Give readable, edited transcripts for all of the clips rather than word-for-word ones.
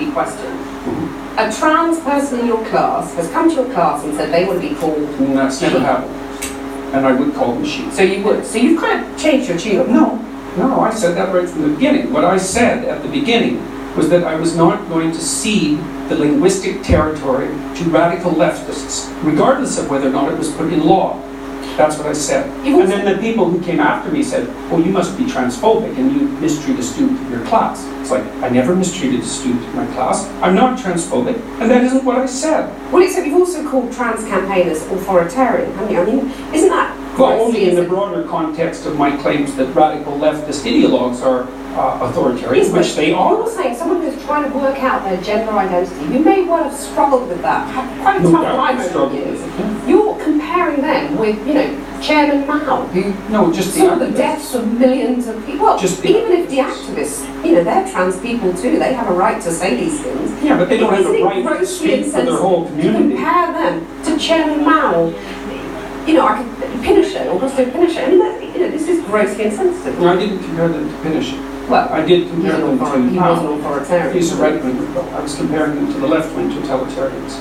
be questioned. A trans person in your class has come to your class and said they want to be called And that's never happened. And I would call them she. So you would. So you've kind of changed your tune. No, I said that right from the beginning. What I said at the beginning was that I was not going to cede the linguistic territory to radical leftists, regardless of whether or not it was put in law. That's what I said. And then the people who came after me said, well, you must be transphobic and you mistreat a student in your class. It's like, I never mistreated a student in my class. I'm not transphobic, and that isn't what I said. Well, except you've also called trans campaigners authoritarian, haven't you? I mean, isn't that... Well, only in the broader context of my claims that radical leftist ideologues are authoritarian, which they are. You're saying someone who's trying to work out their gender identity, who may well have struggled with that, had quite a tough time over the years. You're comparing them with, you know, Chairman Mao, who saw the deaths of millions of people. Well, even if the activists, you know, they're trans people too, they have a right to say these things. Yeah, but they don't have a right to speak for their whole community. To compare them to Chairman Mao, you know, Pinochet, Augusto Pinochet, I mean, you know, this is grossly insensitive. No, I didn't compare them to Pinochet. Well, I did compare them to he was an authoritarian. He's a right-winger. I was comparing them to the left-wing totalitarians.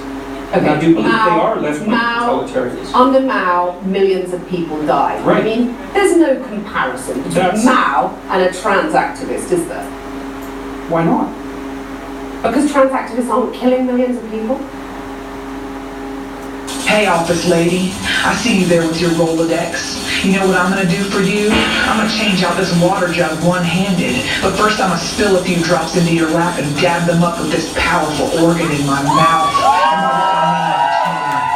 Okay. And I do believe they are left-wing totalitarians. Under Mao, millions of people died. Right. I mean, there's no comparison between Mao and a trans activist, is there? Why not? Because trans activists aren't killing millions of people? Hey, office lady, I see you there with your Rolodex. You know what I'm gonna do for you? I'm gonna change out this water jug one-handed, but first I'm gonna spill a few drops into your lap and dab them up with this powerful organ in my mouth. And by that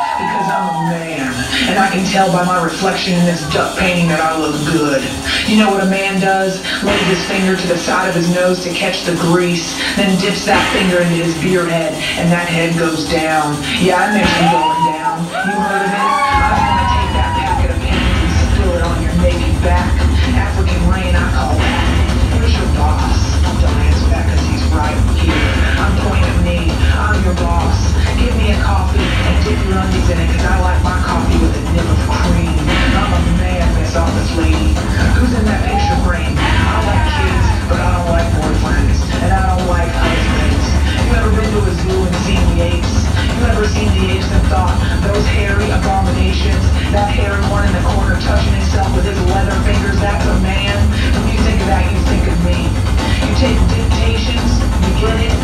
I mean because I'm a man, and I can tell by my reflection in this duck painting that I look good. You know what a man does? Lays his finger to the side of his nose to catch the grease, then dips that finger into his beard head, and that head goes down. Yeah, I mentioned going down. You heard of it? I'm gonna take that packet of pennies and spill it on your naked back. African rain, I call that. Where's your boss? Don't answer that because he's right here. I'm pointing at me. I'm your boss. Give me a coffee and dip your undies in it because I like my coffee with a nib of cream. I'm a man, Miss Office Lady. Who's in that picture frame? I like kids, but I don't like boyfriends. And I don't like husbands. You ever been to a zoo and seen the apes? You ever seen the apes and thought, those hairy abominations, that hairy one in the corner touching himself with his leather fingers, that's a man? When you think of that, you think of me. You take dictations, you get it?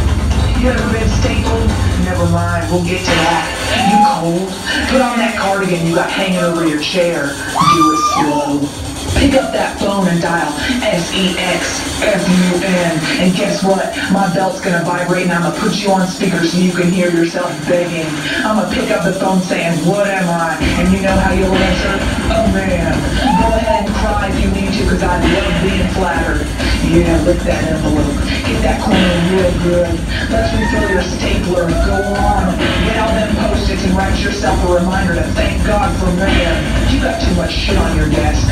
You ever been stapled? Never mind, we'll get to that. You cold? Put on that cardigan you got hanging over your chair. Do it slow. Pick up that phone and dial SEXFUN, and guess what? My belt's gonna vibrate and I'm gonna put you on speaker so you can hear yourself begging. I'm gonna pick up the phone saying, what am I? And you know how you'll answer? Oh man. Go ahead and cry if you need to because I love being flattered. Yeah, lick that envelope. Get that corner real good. Let's refill your stapler. Go on. Get out them Post-its and write yourself a reminder to thank God for man. You got too much shit on your desk.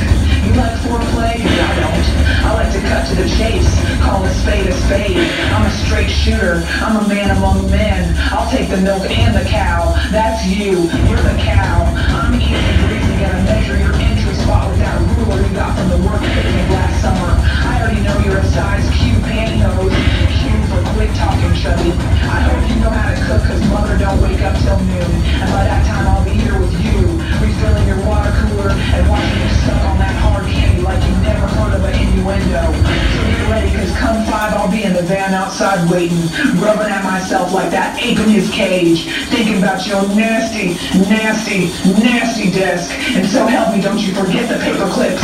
You like foreplay? I don't. I like to cut to the chase. Call a spade a spade. I'm a straight shooter. I'm a man among men. I'll take the milk and the cow. That's you. You're the cow. I'm easy breezy. Gonna measure your entry spot with that ruler you got from the work picnic last summer. I already know you're a size Q pantyhose. Q for quick talking, chubby. I hope you know how to cook because mother don't wake up till noon. And by that time I'll be here with you, refilling your water cooler and watching you suck on that hard candy like you never heard of an innuendo. So get ready because come 5 I'll be in the van outside waiting, rubbing at myself like that ape in his cage, thinking about your nasty, nasty, nasty desk. And so help me, don't you forget the paper clips.